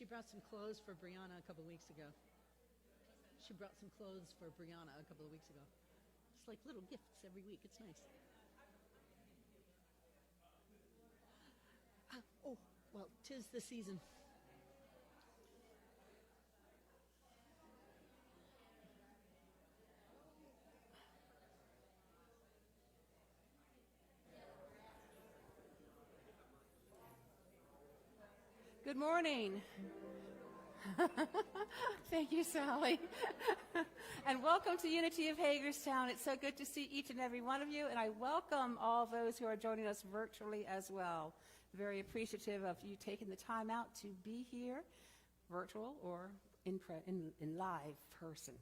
She brought some clothes for Brianna a couple weeks ago. She brought some clothes for Brianna a couple of weeks ago. It's like little gifts every week. It's nice. Oh, well, 'tis the season. Good morning. Thank you, Sally. And welcome to Unity of Hagerstown. It's so good to see each and every one of you, and I welcome all those who are joining us virtually as well. Very appreciative of you taking the time out to be here, virtual or in live person.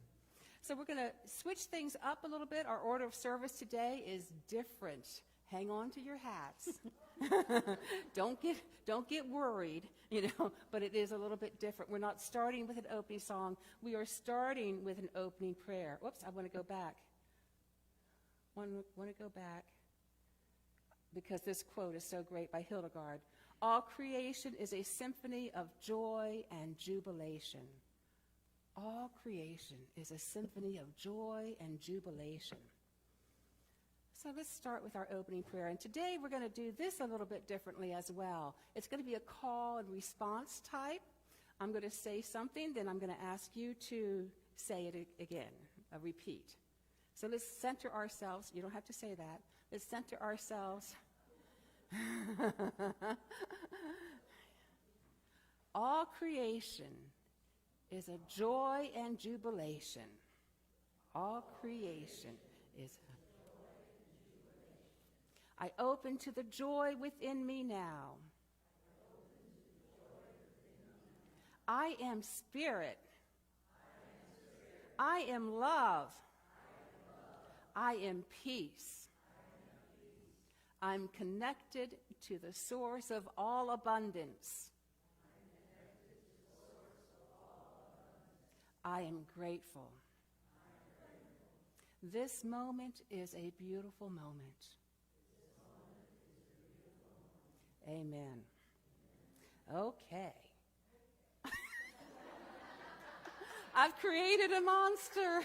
So we're going to switch things up a little bit. Our order of service today is different. Hang on to your hats. Don't get worried, but it is a little bit different. We're not starting with an opening song. We are starting with an opening prayer. Whoops, I want to go back. Want to go back because this quote is so great by Hildegard. All creation is a symphony of joy and jubilation. All creation is a symphony of joy and jubilation. So let's start with our opening prayer. And today we're going to do this a little bit differently as well. It's going to be a call and response type. I'm going to say something, then I'm going to ask you to say it again, a repeat. So let's center ourselves. You don't have to say that. Let's center ourselves. All creation is a joy and jubilation. All creation is I open to the joy within me now. I am spirit. I am love. I am peace. I'm connected to the source of all abundance. I am grateful. This moment is a beautiful moment. Amen. Okay. I've created a monster.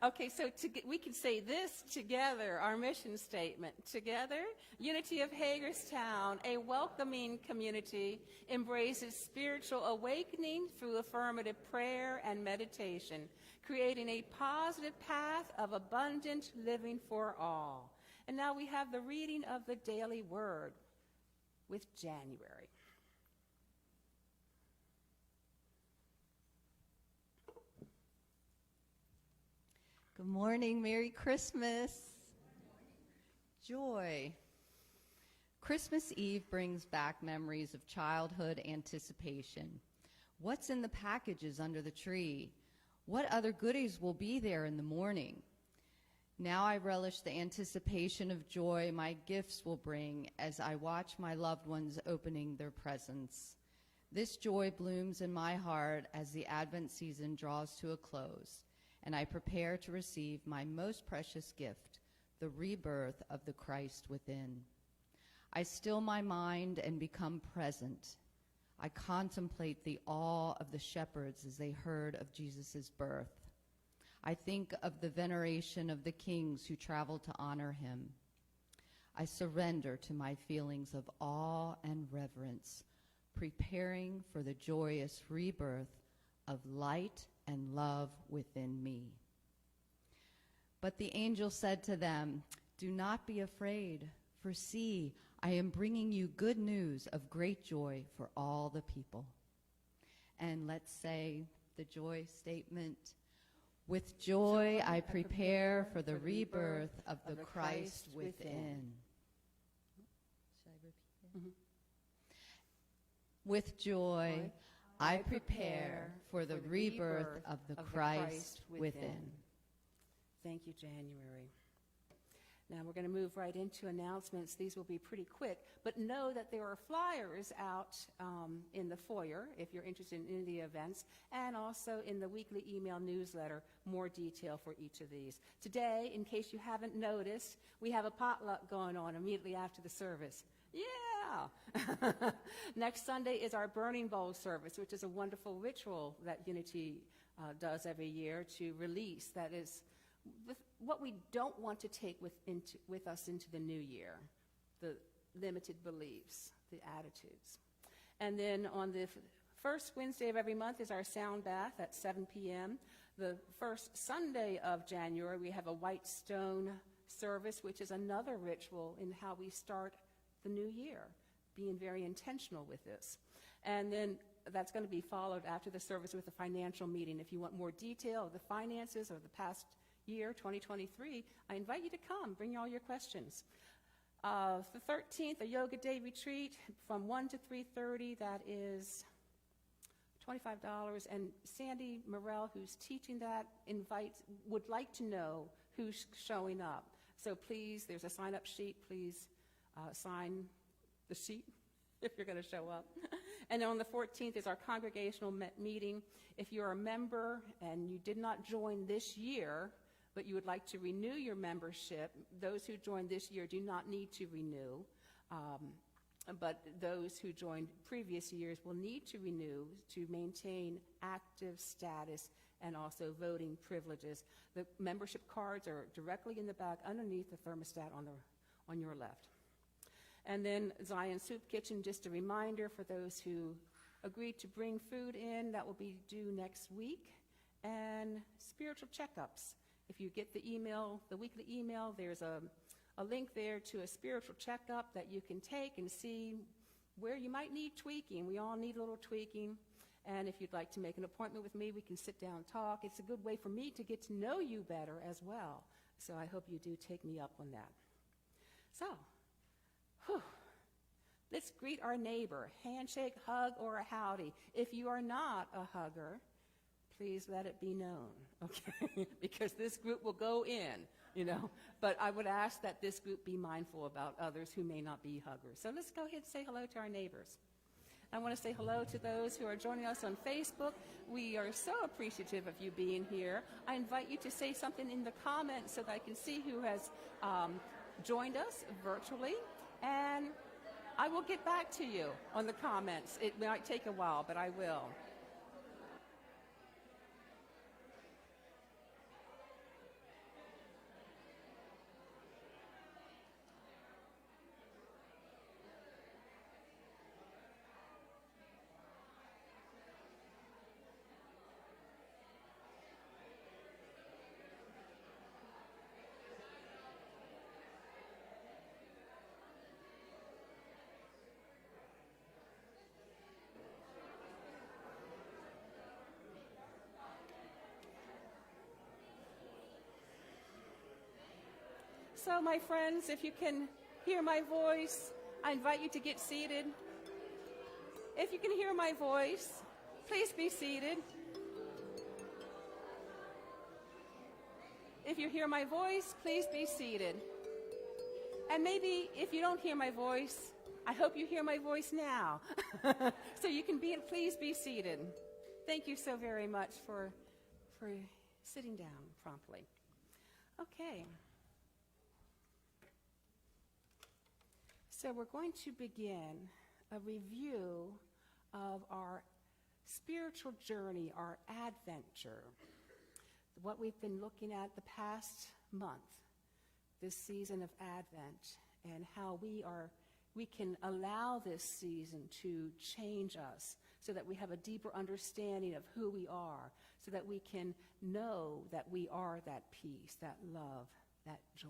Okay, so we can say this together, our mission statement. Together, Unity of Hagerstown, a welcoming community, embraces spiritual awakening through affirmative prayer and meditation, creating a positive path of abundant living for all. And now we have the reading of the daily word with January. Good morning. Merry Christmas. Joy. Christmas Eve brings back memories of childhood anticipation. What's in the packages under the tree? What other goodies will be there in the morning? Now I relish the anticipation of joy my gifts will bring as I watch my loved ones opening their presents. This joy blooms in my heart as the Advent season draws to a close, and I prepare to receive my most precious gift, the rebirth of the Christ within. I still my mind and become present. I contemplate the awe of the shepherds as they heard of Jesus' birth. I think of the veneration of the kings who traveled to honor him. I surrender to my feelings of awe and reverence, preparing for the joyous rebirth of light and love within me. But the angel said to them, "Do not be afraid, for see, I am bringing you good news of great joy for all the people." And let's say the joy statement. With joy I prepare for the rebirth of the Christ within. Should I repeat it? Mm-hmm. With joy I prepare for the rebirth of the Christ within. Thank you, January. Now we're going to move right into announcements. These will be pretty quick, but know that there are flyers out in the foyer if you're interested in any of the events, and also in the weekly email newsletter, more detail for each of these. Today, in case you haven't noticed, we have a potluck going on immediately after the service. Yeah. Next Sunday is our Burning Bowl service, which is a wonderful ritual that Unity does every year to release. That is what we don't want to take with us into the new year, the limited beliefs, the attitudes. And then on the first Wednesday of every month is our sound bath at 7 p.m. The first Sunday of January, we have a white stone service, which is another ritual in how we start the new year, being very intentional with this. And then that's going to be followed after the service with a financial meeting. If you want more detail of the finances of the past year, 2023, I invite you to come. Bring all your questions. The 13th, a yoga day retreat from 1 to 3:30. That is $25. And Sandy Morrell, who's teaching that, would like to know who's showing up. So please, there's a sign-up sheet. Please sign the sheet if you're going to show up. And on the 14th is our congregational meeting. If you're a member and you did not join this year, but you would like to renew your membership, those who joined this year do not need to renew. But those who joined previous years will need to renew to maintain active status and also voting privileges. The membership cards are directly in the back underneath the thermostat on your left. And then Zion Soup Kitchen, just a reminder for those who agreed to bring food in, that will be due next week. And spiritual checkups. If you get the email, the weekly email, there's a link there to a spiritual checkup that you can take and see where you might need tweaking. We all need a little tweaking. And if you'd like to make an appointment with me, we can sit down and talk. It's a good way for me to get to know you better as well. So I hope you do take me up on that. So, let's greet our neighbor. Handshake, hug, or a howdy. If you are not a hugger, please let it be known, okay? Because this group will go in, But I would ask that this group be mindful about others who may not be huggers. So let's go ahead and say hello to our neighbors. I want to say hello to those who are joining us on Facebook. We are so appreciative of you being here. I invite you to say something in the comments so that I can see who has joined us virtually. And I will get back to you on the comments. It might take a while, but I will. So, my friends, if you can hear my voice, I invite you to get seated. If you can hear my voice, please be seated. If you hear my voice, please be seated. And maybe if you don't hear my voice, I hope you hear my voice now. So you can please be seated. Thank you so very much for sitting down promptly. Okay. So we're going to begin a review of our spiritual journey, our adventure, what we've been looking at the past month, this season of Advent, and how we can allow this season to change us so that we have a deeper understanding of who we are, so that we can know that we are that peace, that love, that joy.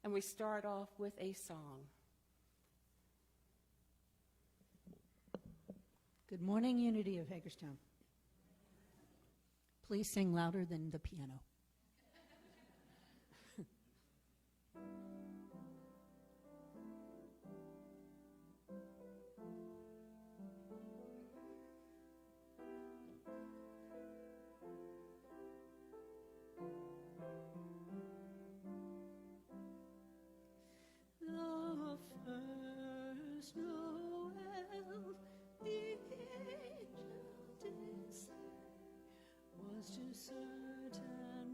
And we start off with a song. Good morning, Unity of Hagerstown. Please sing louder than the piano. The first Noel, the angel did say, was to certain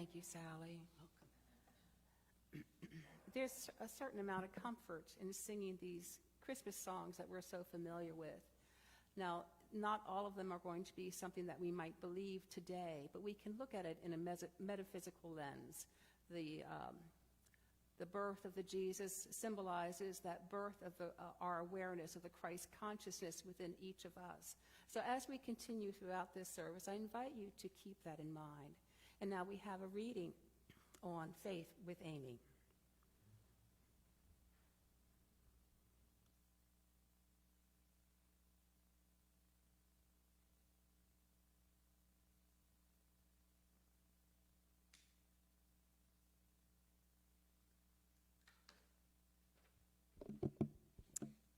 Thank you, Sally. There's a certain amount of comfort in singing these Christmas songs that we're so familiar with. Now, not all of them are going to be something that we might believe today, but we can look at it in a metaphysical lens. The birth of the Jesus symbolizes that birth of our awareness of the Christ consciousness within each of us. So as we continue throughout this service, I invite you to keep that in mind. And now we have a reading on faith with Amy.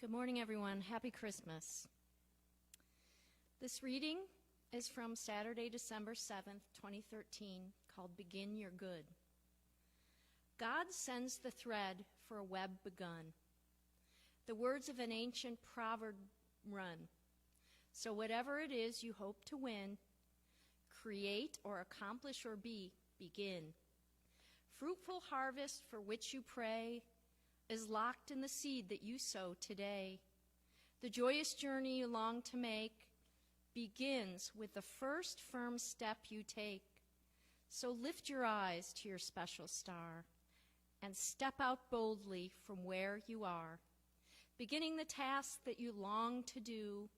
Good morning, everyone. Happy Christmas. This reading is from Saturday, December 7th, 2013, called Begin Your Good. God sends the thread for a web begun. The words of an ancient proverb run. So whatever it is you hope to win, create or accomplish or be, begin. Fruitful harvest for which you pray is locked in the seed that you sow today. The joyous journey you long to make begins with the first firm step you take. So lift your eyes to your special star and step out boldly from where you are, beginning the task that you long to do,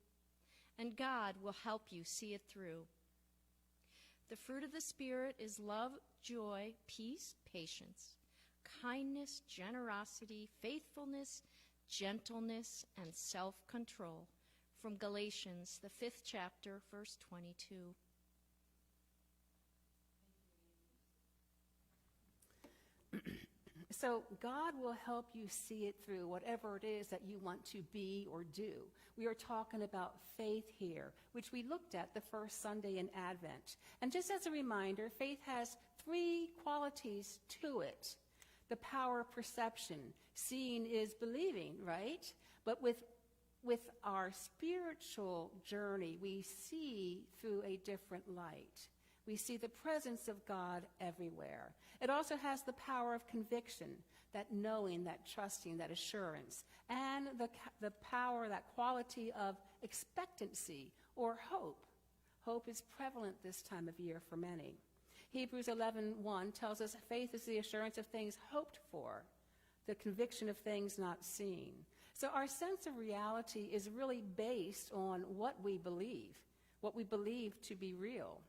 and God will help you see it through. The fruit of the Spirit is love, joy, peace, patience, kindness, generosity, faithfulness, gentleness, and self-control. From Galatians, the 5th chapter, verse 22. So God will help you see it through, whatever it is that you want to be or do. We are talking about faith here, which we looked at the first Sunday in Advent. And just as a reminder, faith has 3 qualities to it. The power of perception. Seeing is believing, right? But with our spiritual journey, we see through a different light. We see the presence of God everywhere. It also has the power of conviction, that knowing, that trusting, that assurance, and the power, that quality of expectancy or hope. Hope is prevalent this time of year for many. Hebrews 11:1 tells us faith is the assurance of things hoped for, the conviction of things not seen. So our sense of reality is really based on what we believe to be real,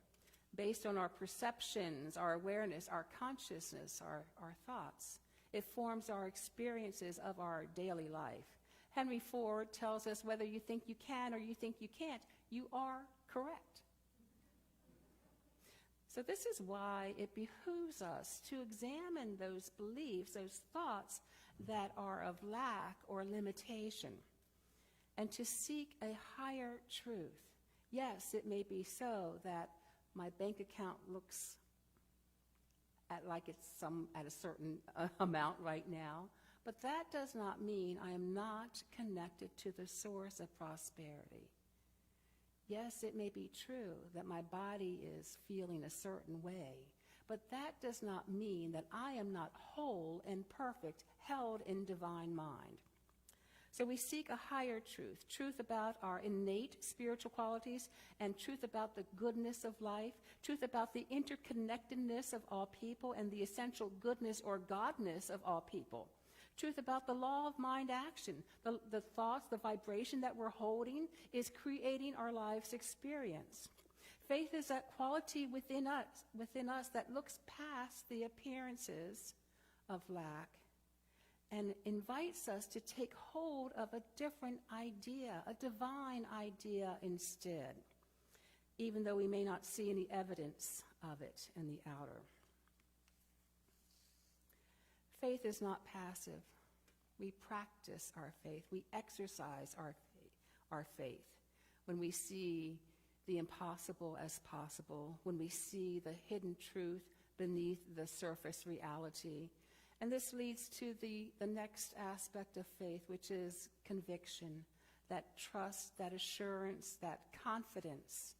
based on our perceptions, our awareness, our consciousness, our thoughts. It forms our experiences of our daily life. Henry Ford tells us whether you think you can or you think you can't, you are correct. So this is why it behooves us to examine those beliefs, those thoughts that are of lack or limitation, and to seek a higher truth. Yes, it may be so that my bank account looks like it's at a certain amount right now, but that does not mean I am not connected to the source of prosperity. Yes, it may be true that my body is feeling a certain way, but that does not mean that I am not whole and perfect, held in divine mind. So we seek a higher truth, truth about our innate spiritual qualities, and truth about the goodness of life, truth about the interconnectedness of all people and the essential goodness or godness of all people. Truth about the law of mind action. The thoughts, the vibration that we're holding is creating our life's experience. Faith is that quality within us that looks past the appearances of lack and invites us to take hold of a different idea, a divine idea instead, even though we may not see any evidence of it in the outer. Faith is not passive. We practice our faith. We exercise our faith when we see the impossible as possible, when we see the hidden truth beneath the surface reality. And this leads to the next aspect of faith, which is conviction, that trust, that assurance, that confidence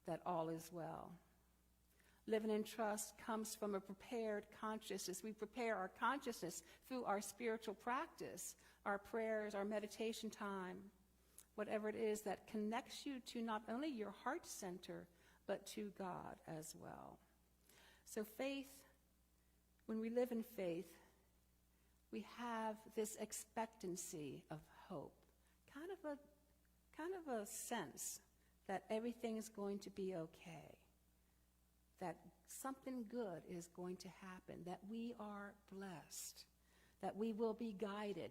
that all is well. Living in trust comes from a prepared consciousness. We prepare our consciousness through our spiritual practice, our prayers, our meditation time, whatever it is that connects you to not only your heart center, but to God as well. So faith, when we live in faith, we have this expectancy of hope, kind of a sense that everything is going to be okay, that something good is going to happen, that we are blessed, that we will be guided,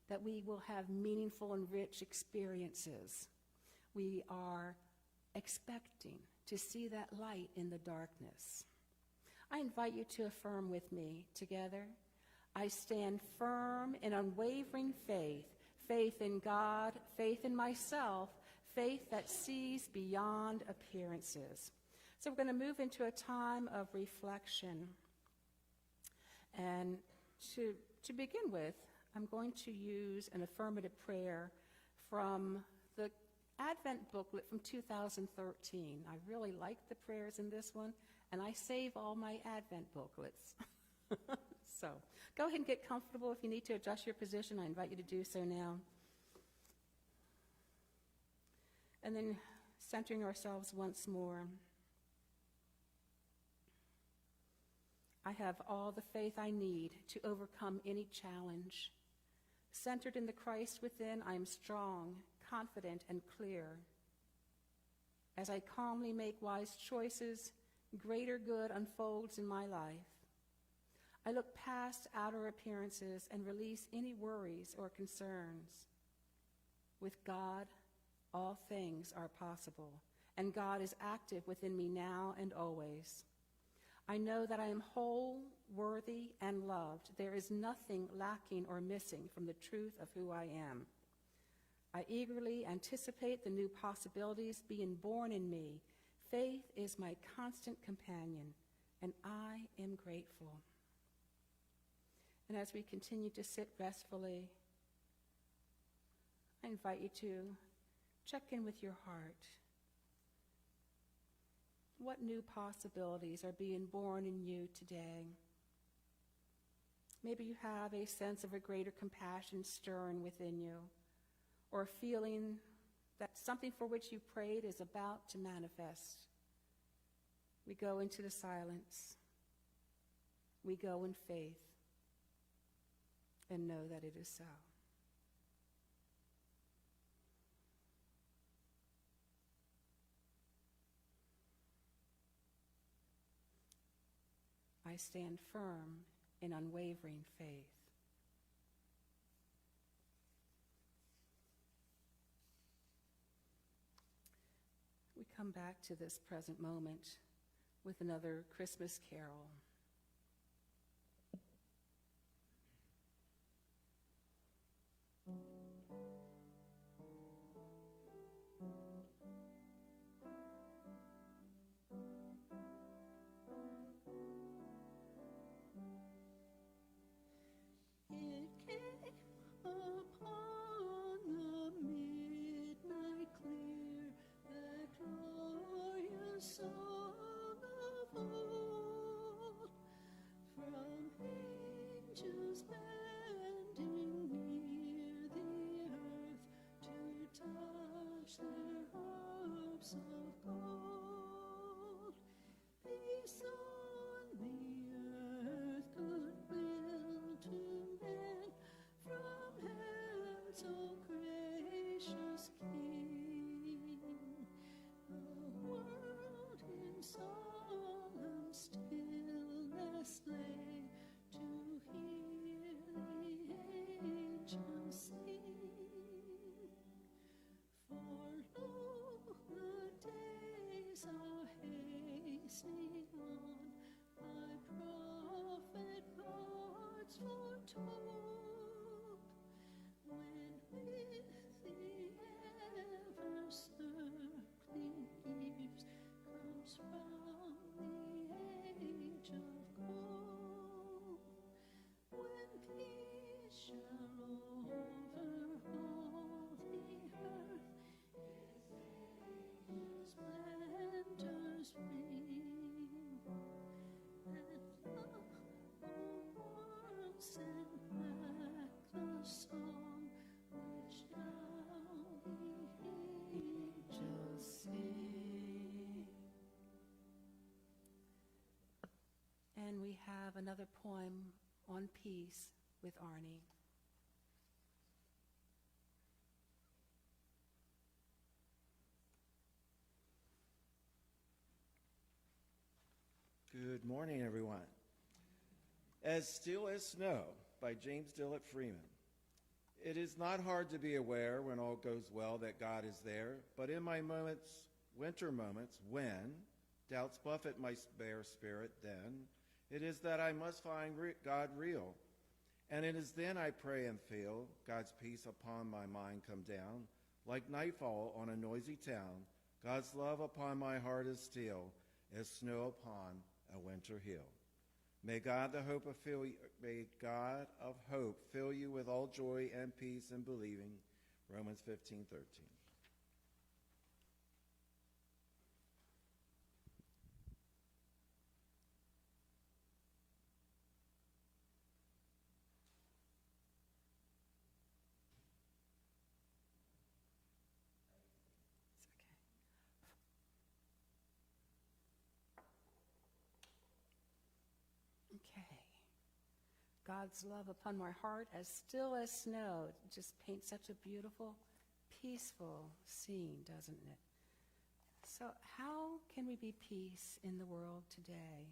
that we will have meaningful and rich experiences. We are expecting to see that light in the darkness. I invite you to affirm with me together. I stand firm in unwavering faith, faith in God, faith in myself, faith that sees beyond appearances. So we're going to move into a time of reflection. And to begin with, I'm going to use an affirmative prayer from the Advent booklet from 2013. I really like the prayers in this one, and I save all my Advent booklets. So go ahead and get comfortable. If you need to adjust your position, I invite you to do so now. And then centering ourselves once more. I have all the faith I need to overcome any challenge. Centered in the Christ within, I am strong, confident, and clear. As I calmly make wise choices, greater good unfolds in my life. I look past outer appearances and release any worries or concerns. With God, all things are possible, and God is active within me now and always. I know that I am whole, worthy, and loved. There is nothing lacking or missing from the truth of who I am. I eagerly anticipate the new possibilities being born in me. Faith is my constant companion, and I am grateful. And as we continue to sit restfully, I invite you to check in with your heart. What new possibilities are being born in you today? Maybe you have a sense of a greater compassion stirring within you, or a feeling that something for which you prayed is about to manifest. We go into the silence. We go in faith and know that it is so. I stand firm in unwavering faith. We come back to this present moment with another Christmas carol. And we have another poem on peace with Arnie. Good morning, everyone. As Still as Snow by James Dillett Freeman. It is not hard to be aware when all goes well that God is there, but in my moments, winter moments, when doubts buffet my bare spirit, then it is that I must find God real. And it is then I pray and feel God's peace upon my mind come down, like nightfall on a noisy town. God's love upon my heart is steel, as snow upon a winter hill. May God of hope fill you with all joy and peace in believing. Romans 15:13. Okay. God's love upon my heart as still as snow. It just paints such a beautiful, peaceful scene, doesn't it? So how can we be peace in the world today?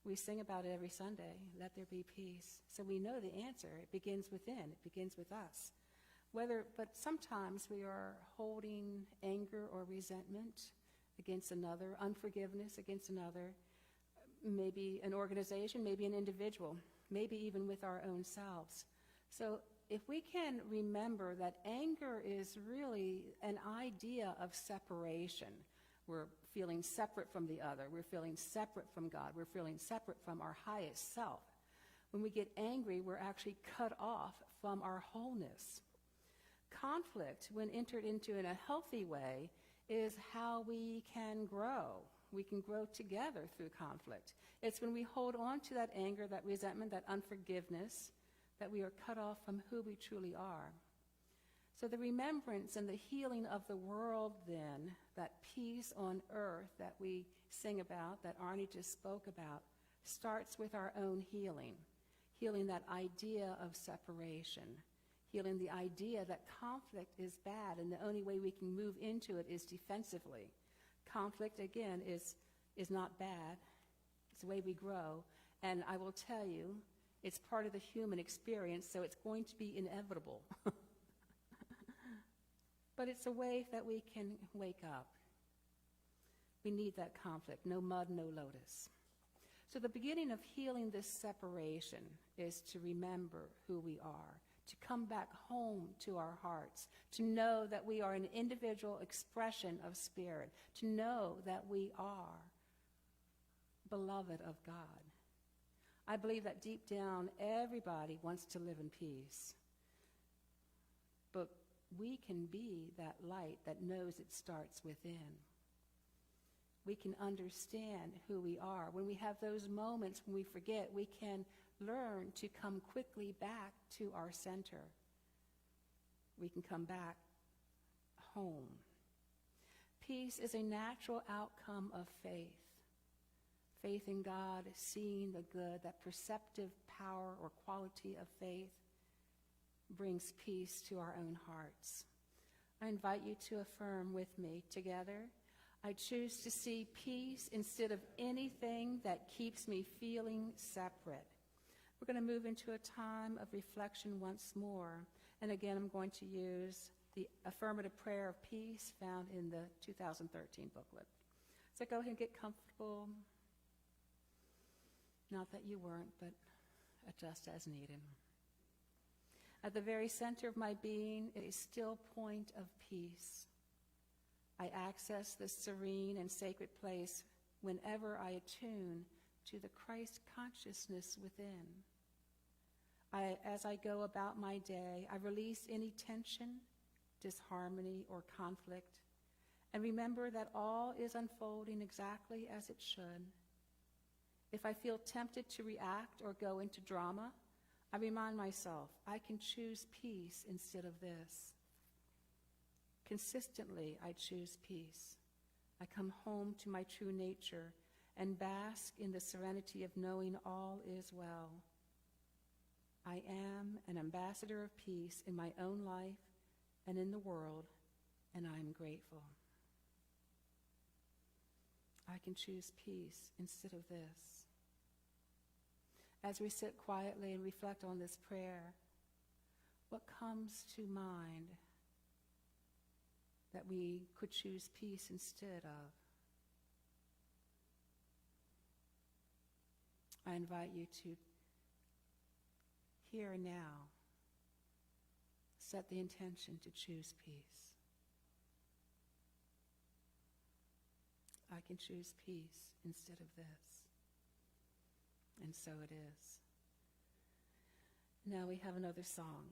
We sing about it every Sunday, let there be peace. So we know the answer. It begins within. It begins with us. But sometimes we are holding anger or resentment against another, unforgiveness against another, maybe an organization, maybe an individual, maybe even with our own selves. So if we can remember that anger is really an idea of separation. We're feeling separate from the other. We're feeling separate from God. We're feeling separate from our highest self. When we get angry, we're actually cut off from our wholeness. Conflict, when entered into in a healthy way, is how we can grow. We can grow together through conflict. It's when we hold on to that anger, that resentment, that unforgiveness, that we are cut off from who we truly are. So the remembrance and the healing of the world then, that peace on earth that we sing about, that Arnie just spoke about, starts with our own healing. Healing that idea of separation. Healing the idea that conflict is bad and the only way we can move into it is defensively. Conflict, again, is not bad. It's the way we grow. And I will tell you, it's part of the human experience, so it's going to be inevitable. But it's a way that we can wake up. We need that conflict. No mud, no lotus. So the beginning of healing this separation is to remember who we are, to come back home to our hearts, to know that we are an individual expression of spirit, to know that we are beloved of God. I believe that deep down, everybody wants to live in peace. But we can be that light that knows it starts within. We can understand who we are. When we have those moments when we forget, we can learn to come quickly back to our center. We can come back home. Peace is a natural outcome of faith. Faith in God, seeing the good, that perceptive power or quality of faith brings peace to our own hearts. I invite you to affirm with me together. I choose to see peace instead of anything that keeps me feeling separate. We're going to move into a time of reflection once more. And again, I'm going to use the affirmative prayer of peace found in the 2013 booklet. So go ahead and get comfortable. Not that you weren't, but adjust as needed. At the very center of my being is a still point of peace. I access this serene and sacred place whenever I attune to the Christ consciousness within. As I go about my day, I release any tension, disharmony, or conflict, and remember that all is unfolding exactly as it should. If I feel tempted to react or go into drama, I remind myself I can choose peace instead of this. Consistently, I choose peace. I come home to my true nature, and bask in the serenity of knowing all is well. I am an ambassador of peace in my own life and in the world, and I am grateful. I can choose peace instead of this. As we sit quietly and reflect on this prayer, what comes to mind that we could choose peace instead of? I invite you to, here and now, set the intention to choose peace. I can choose peace instead of this. And so it is. Now we have another song.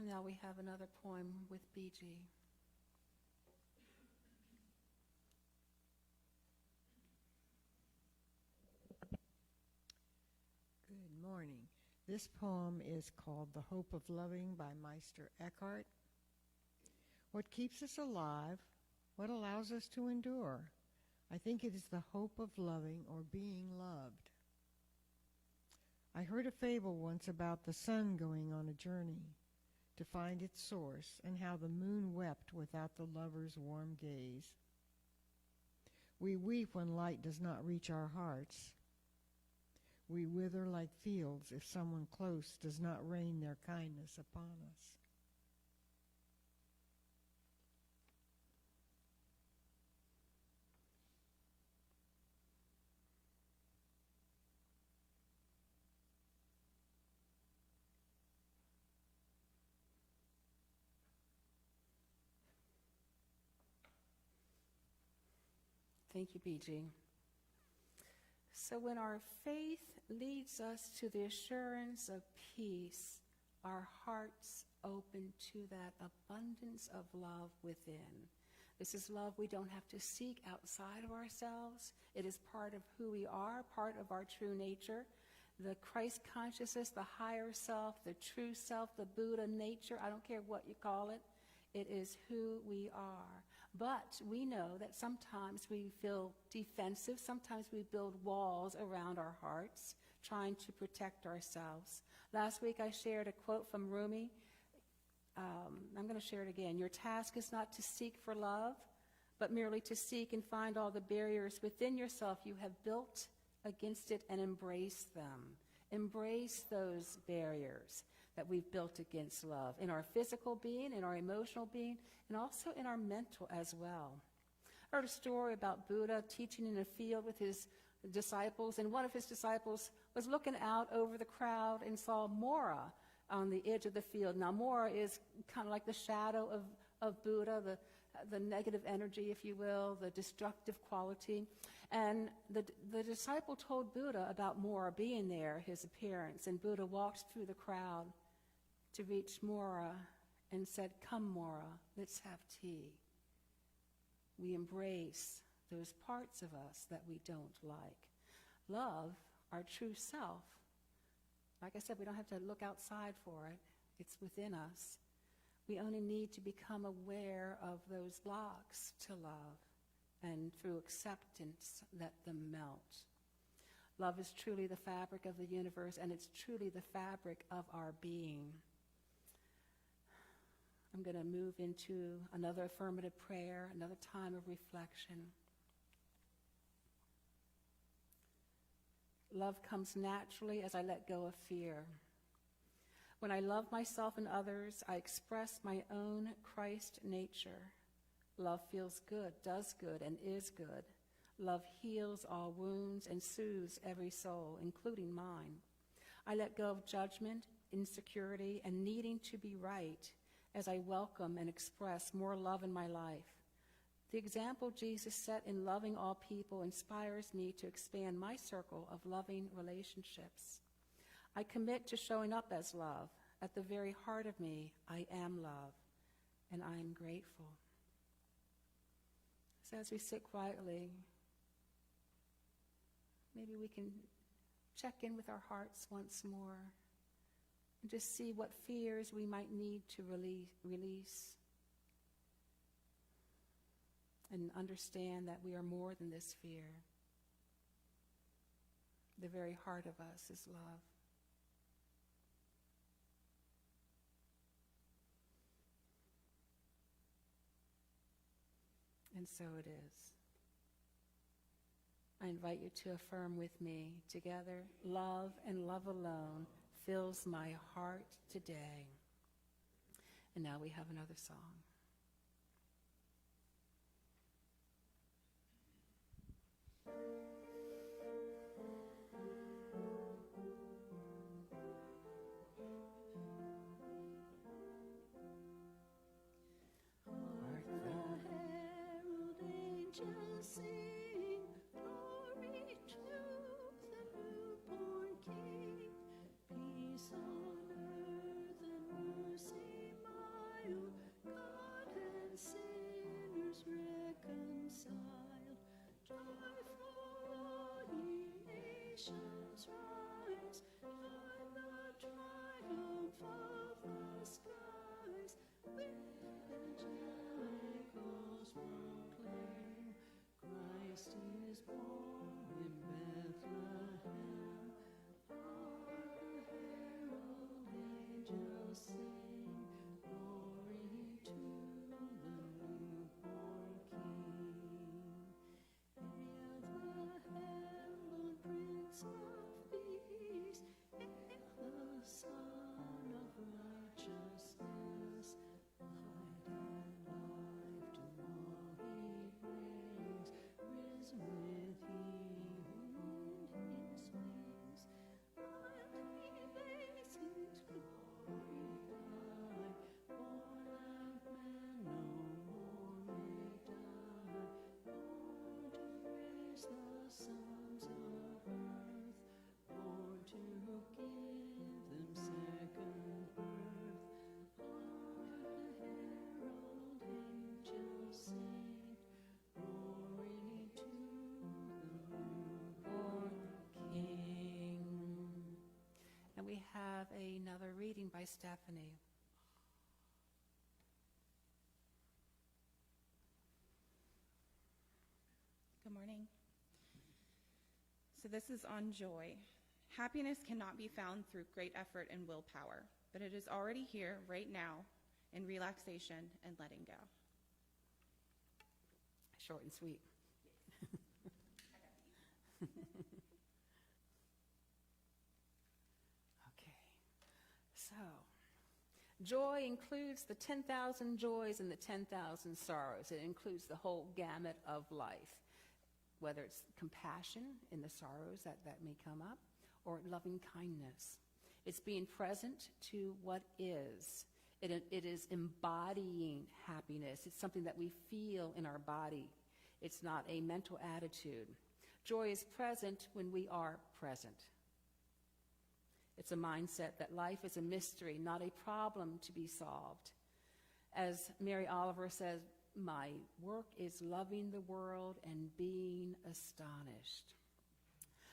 Now we have another poem with B.G. Good morning. This poem is called The Hope of Loving by Meister Eckhart. What keeps us alive? What allows us to endure? I think it is the hope of loving or being loved. I heard a fable once about the sun going on a journey to find its source, and how the moon wept without the lover's warm gaze. We weep when light does not reach our hearts. We wither like fields if someone close does not rain their kindness upon us. Thank you, B.G. So when our faith leads us to the assurance of peace, our hearts open to that abundance of love within. This is love we don't have to seek outside of ourselves. It is part of who we are, part of our true nature. the Christ consciousness, the higher self, the true self, the Buddha nature, I don't care what you call it. It is who we are. But we know that sometimes we feel defensive. Sometimes we build walls around our hearts, trying to protect ourselves. Last week I shared a quote from Rumi. I'm going to share it again. Your task is not to seek for love, but merely to seek and find all the barriers within yourself you have built against it and embrace them. Embrace those barriers that we've built against love in our physical being, in our emotional being, and also in our mental as well. I heard a story about Buddha teaching in a field with his disciples, and one of his disciples was looking out over the crowd and saw Mora on the edge of the field. Now, Mora is kind of like the shadow of Buddha, the negative energy, if you will, the destructive quality. And the disciple told Buddha about Mora being there, his appearance, and Buddha walked through the crowd to reach Mora and said, "Come, Mora, let's have tea." We embrace those parts of us that we don't like. Love, our true self. Like I said, we don't have to look outside for it. It's within us. We only need to become aware of those blocks to love, and through acceptance, let them melt. Love is truly the fabric of the universe, and it's truly the fabric of our being. I'm going to move into another affirmative prayer, another time of reflection. Love comes naturally as I let go of fear. When I love myself and others, I express my own Christ nature. Love feels good, does good, and is good. Love heals all wounds and soothes every soul, including mine. I let go of judgment, insecurity, and needing to be right as I welcome and express more love in my life. The example Jesus set in loving all people inspires me to expand my circle of loving relationships. I commit to showing up as love. At the very heart of me, I am love, and I am grateful. So as we sit quietly, maybe we can check in with our hearts once more and just see what fears we might need to release. And understand that we are more than this fear. The very heart of us is love. And so it is. I invite you to affirm with me together, love and love alone fills my heart today. And now we have another song. Sing glory to the newborn King, peace on earth and mercy mild, God and sinners reconciled. Joyful all ye nations rise, join the triumph of the skies, with angelic hosts proclaim, Christ is born in Bethlehem. Hark the herald angels sing, glory to the newborn King. Hail the herald Prince of Peace, hail the Son of Righteousness. Light and life to all he brings, risen with healing in his wings. And he lays his glory another reading by Stephanie. Good morning. So this is on joy. Happiness cannot be found through great effort and willpower, but it is already here right now in relaxation and letting go. Short and sweet. Okay. So, joy includes the 10,000 joys and the 10,000 sorrows. It includes the whole gamut of life, whether it's compassion in the sorrows that may come up, or loving kindness. It's being present to what is. It is embodying happiness. It's something that we feel in our body. It's not a mental attitude. Joy is present when we are present. It's a mindset that life is a mystery, not a problem to be solved. As Mary Oliver says, my work is loving the world and being astonished.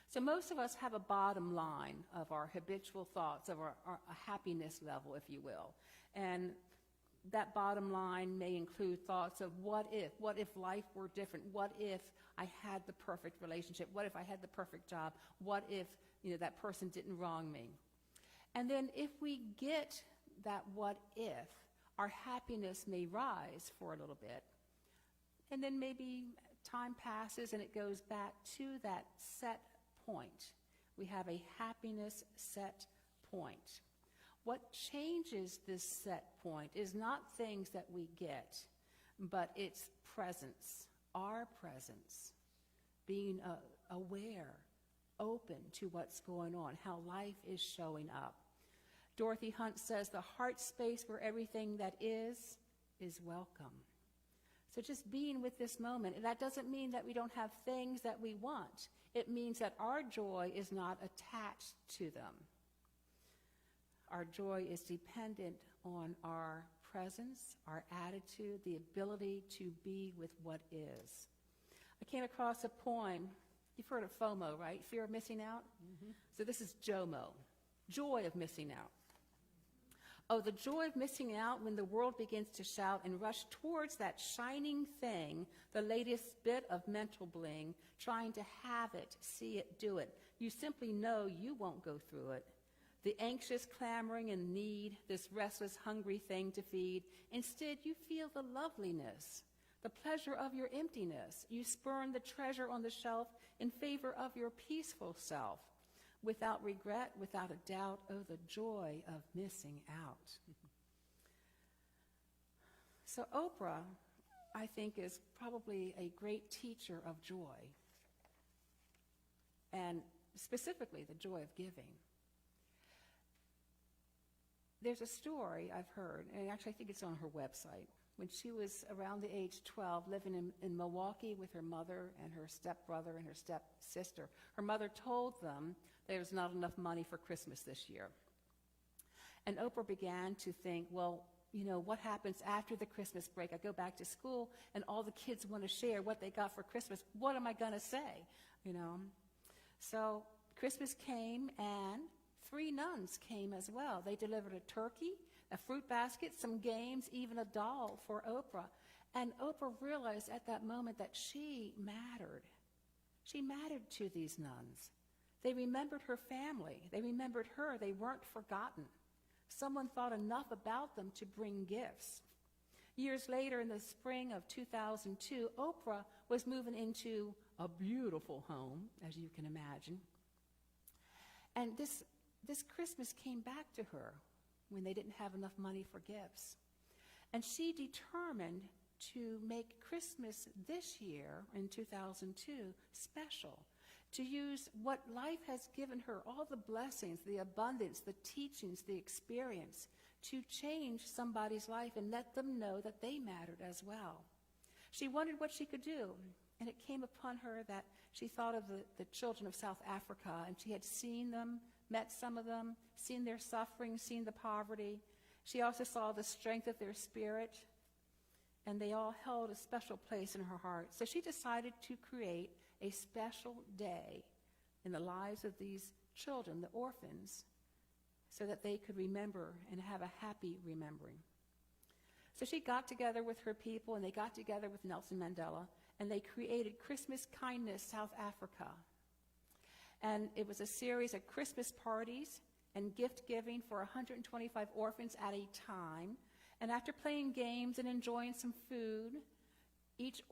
So most of us have a bottom line of our habitual thoughts, of our happiness level, if you will. And that bottom line may include thoughts of what if life were different? What if I had the perfect relationship? What if I had the perfect job? What if that person didn't wrong me? And then if we get that what if, our happiness may rise for a little bit. And then maybe time passes and it goes back to that set point. We have a happiness set point. What changes this set point is not things that we get, but it's presence, our presence, being aware, open to what's going on, how life is showing up. Dorothy Hunt says the heart space where everything that is welcome. So just being with this moment, and that doesn't mean that we don't have things that we want. It means that our joy is not attached to them. Our joy is dependent on our presence, our attitude, the ability to be with what is. I came across a poem. You've heard of FOMO, right? Fear of missing out? Mm-hmm. So this is JOMO, joy of missing out. Oh, the joy of missing out when the world begins to shout and rush towards that shining thing, the latest bit of mental bling, trying to have it, see it, do it. You simply know you won't go through it. The anxious clamoring and need, this restless, hungry thing to feed. Instead, you feel the loveliness, the pleasure of your emptiness. You spurn the treasure on the shelf in favor of your peaceful self. Without regret, without a doubt, oh, the joy of missing out. So Oprah, I think, is probably a great teacher of joy, and specifically the joy of giving. There's a story I've heard, and actually I think it's on her website, when she was around the age 12, living in Milwaukee with her mother and her stepbrother and her stepsister. Her mother told them there was not enough money for Christmas this year. And Oprah began to think, well, what happens after the Christmas break? I go back to school and all the kids want to share what they got for Christmas. What am I going to say? So Christmas came and 3 nuns came as well. They delivered a turkey, a fruit basket, some games, even a doll for Oprah. And Oprah realized at that moment that she mattered. She mattered to these nuns. They remembered her family. They remembered her. They weren't forgotten. Someone thought enough about them to bring gifts. Years later, in the spring of 2002, Oprah was moving into a beautiful home, as you can imagine. And this Christmas came back to her when they didn't have enough money for gifts. And she determined to make Christmas this year, in 2002, special, to use what life has given her, all the blessings, the abundance, the teachings, the experience, to change somebody's life and let them know that they mattered as well. She wondered what she could do, and it came upon her that she thought of the children of South Africa, and she had seen them, met some of them, seen their suffering, seen the poverty. She also saw the strength of their spirit, and they all held a special place in her heart. So she decided to create a special day in the lives of these children, the orphans, so that they could remember and have a happy remembering. So she got together with her people, and they got together with Nelson Mandela, and they created Christmas Kindness South Africa. And it was a series of Christmas parties and gift giving for 125 orphans at a time. And after playing games and enjoying some food, each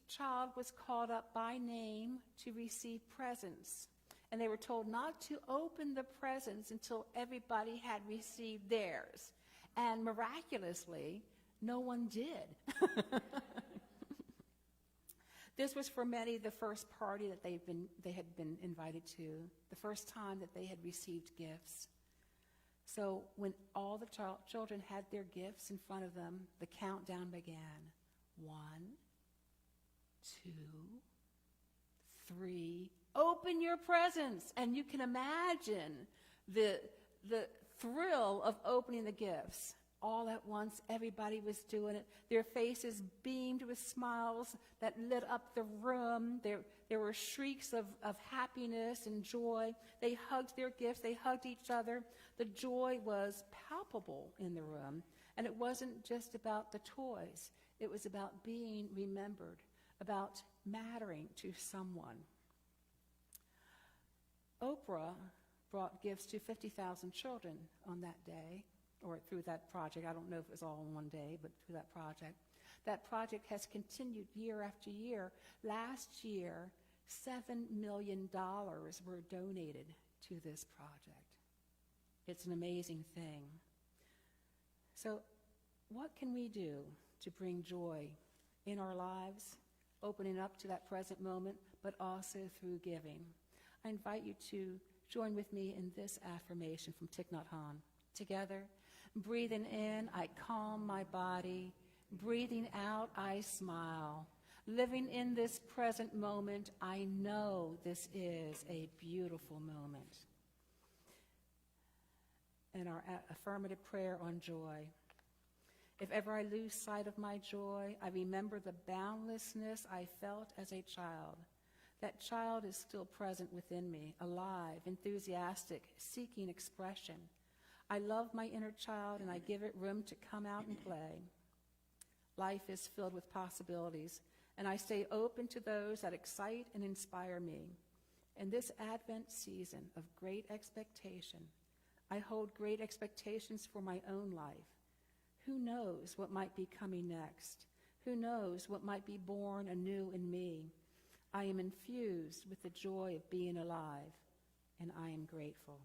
child was called up by name to receive presents. And they were told not to open the presents until everybody had received theirs. And miraculously, no one did. This was for many the first party that they had been invited to, the first time that they had received gifts. So when all the children had their gifts in front of them, the countdown began. 1, 2, 3. Open your presents. And you can imagine the thrill of opening the gifts. All at once, everybody was doing it. Their faces beamed with smiles that lit up the room. There were shrieks of happiness and joy. They hugged their gifts. They hugged each other. The joy was palpable in the room. And it wasn't just about the toys. It was about being remembered, about mattering to someone. Oprah brought gifts to 50,000 children on that day, or through that project. I don't know if it was all in one day, but through that project. That project has continued year after year. Last year, $7 million were donated to this project. It's an amazing thing. So what can we do to bring joy in our lives, opening up to that present moment, but also through giving? I invite you to join with me in this affirmation from Thich Nhat Hanh. Together, breathing in, I calm my body. Breathing out, I smile. Living in this present moment, I know this is a beautiful moment. And our affirmative prayer on joy. If ever I lose sight of my joy, I remember the boundlessness I felt as a child. That child is still present within me, alive, enthusiastic, seeking expression. I love my inner child, and I give it room to come out and play. Life is filled with possibilities, and I stay open to those that excite and inspire me. In this Advent season of great expectation, I hold great expectations for my own life. Who knows what might be coming next? Who knows what might be born anew in me? I am infused with the joy of being alive, and I am grateful.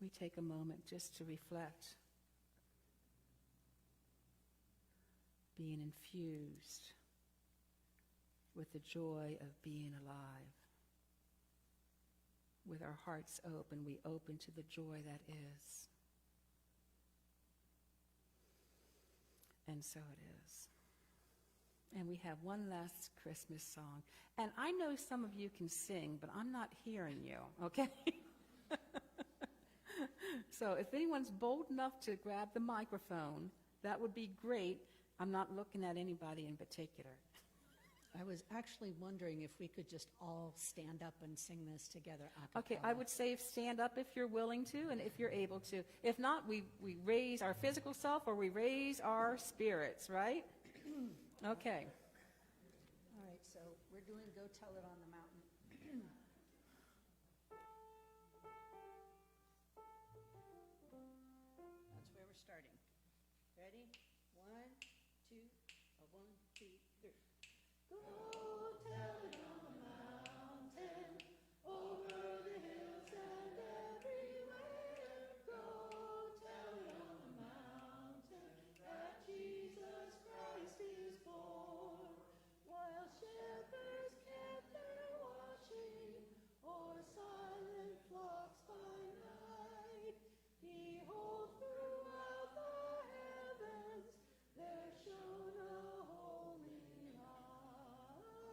We take a moment just to reflect. Being infused with the joy of being alive. With our hearts open, we open to the joy that is. And so it is. And we have one last Christmas song. And I know some of you can sing, but I'm not hearing you, okay? So if anyone's bold enough to grab the microphone, that would be great. I'm not looking at anybody in particular. I was actually wondering if we could just all stand up and sing this together a cappella. Okay, I would say stand up if you're willing to and if you're able to. If not, we raise our physical self or we raise our spirits, right? Okay. All right, so we're doing Go Tell It on the Mountain. That's where we're starting. Ready? 1, 2, 1, 2, 3. Go tell it on the mountain, over the hills and everywhere. Go tell it on the mountain that Jesus Christ is born. While shepherds camp there watching, or silent flocks by night, behold throughout the heavens there shone a holy light.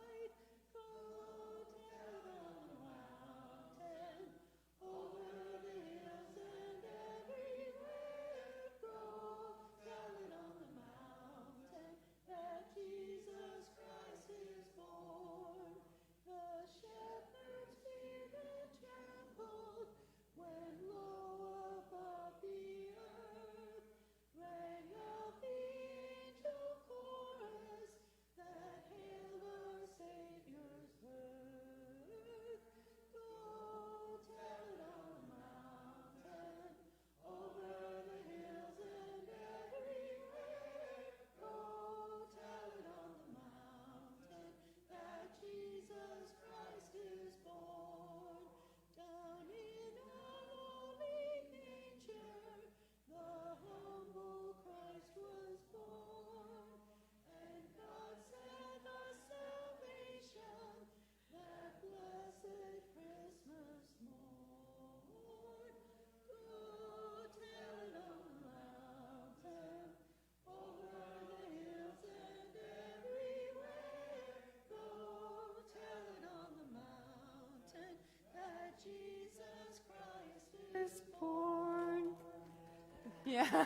Yeah.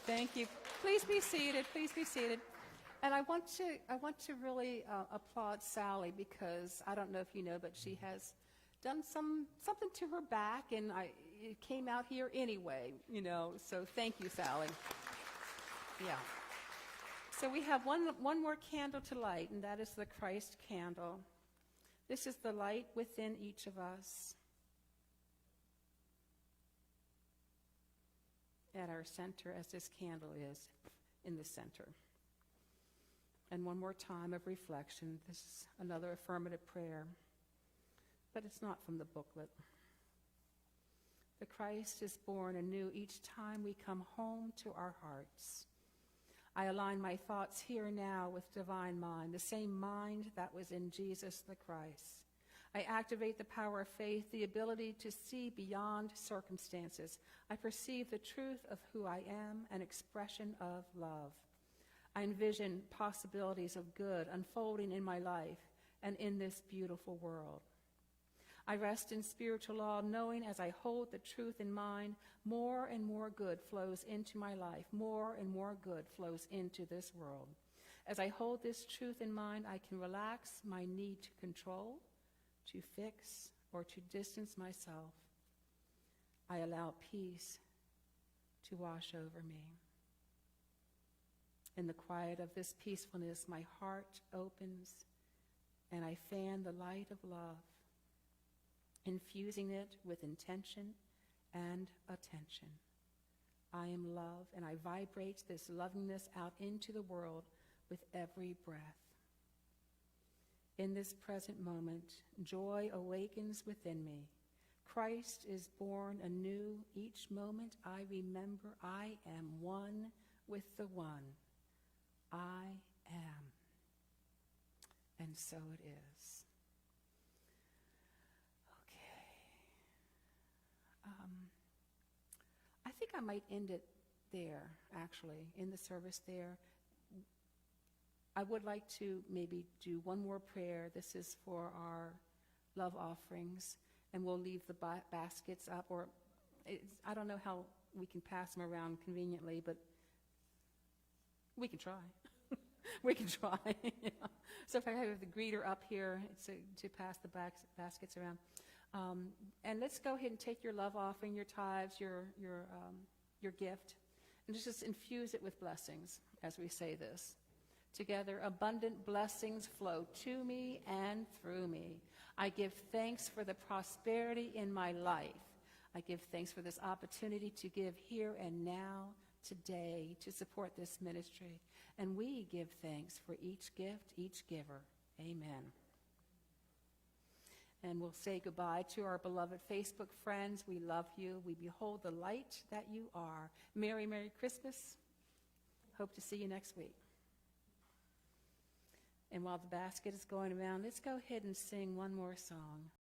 Thank you. Please be seated. Please be seated. And I want to really applaud Sally, because I don't know if you know, but she has done something to her back, and it came out here anyway, you know. So thank you, Sally. Yeah. So we have one more candle to light, and that is the Christ candle. This is the light within each of us. At our center, as this candle is in the center. And one more time of reflection. This is another affirmative prayer, but it's not from the booklet. The Christ is born anew each time we come home to our hearts. I align my thoughts here and now with divine mind, the same mind that was in Jesus the Christ. I activate the power of faith, the ability to see beyond circumstances. I perceive the truth of who I am, an expression of love. I envision possibilities of good unfolding in my life and in this beautiful world. I rest in spiritual law, knowing as I hold the truth in mind, more and more good flows into my life. More and more good flows into this world. As I hold this truth in mind, I can relax my need to control, to fix, or to distance myself. I allow peace to wash over me. In the quiet of this peacefulness, my heart opens and I fan the light of love, infusing it with intention and attention. I am love, and I vibrate this lovingness out into the world with every breath. In this present moment, joy awakens within me. Christ is born anew. Each moment I remember I am one with the one. I am. And so it is. Okay. I think I might end it there, actually, in the service there. I would like to maybe do one more prayer. This is for our love offerings, and we'll leave the baskets up, or I don't know how we can pass them around conveniently, but we can try. We can try. Yeah. So if I have the greeter up here to pass the baskets around. And let's go ahead and take your love offering, your tithes, your gift, and just infuse it with blessings as we say this. Together, abundant blessings flow to me and through me. I give thanks for the prosperity in my life. I give thanks for this opportunity to give here and now, today, to support this ministry. And we give thanks for each gift, each giver. Amen. And we'll say goodbye to our beloved Facebook friends. We love you. We behold the light that you are. Merry, Merry Christmas. Hope to see you next week. And while the basket is going around, let's go ahead and sing one more song.